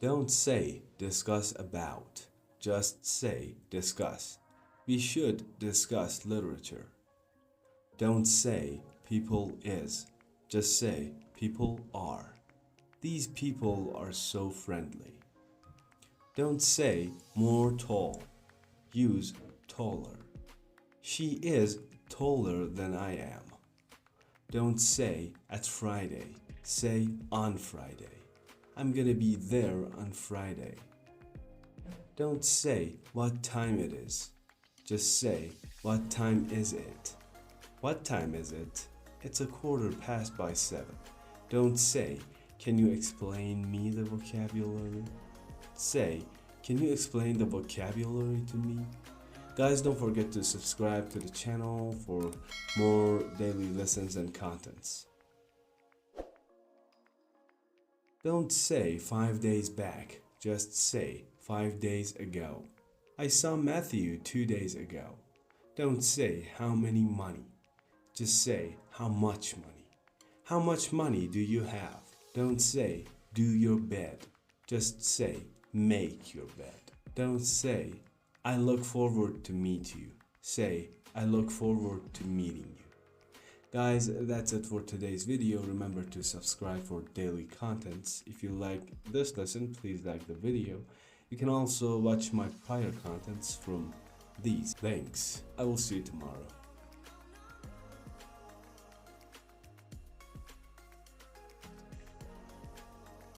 Don't say discuss about. Just say discuss. We should discuss literature. Don't say people is. Just say people are. These people are so friendly. Don't say more tall. Use taller. She is taller than I am. Don't say at Friday. Say on Friday. I'm gonna be there on Friday. Don't say what time it is. Just say what time is it. What time is it? It's a quarter past by 7. Don't say, can you explain me the vocabulary? Say, can you explain the vocabulary to me? Guys, don't forget to subscribe to the channel for more daily lessons and contents. Don't say 5 days back, just say 5 days ago. I saw Matthew 2 days ago. Don't say how many money, just say how much money. How much money do you have? Don't say do your bed, just say make your bed. Don't say I look forward to meet you. Say I look forward to meeting you. Guys, that's it for today's video. Remember to subscribe for daily contents. If you like this lesson, please like the video. You can also watch my prior contents from these links. I will see you tomorrow.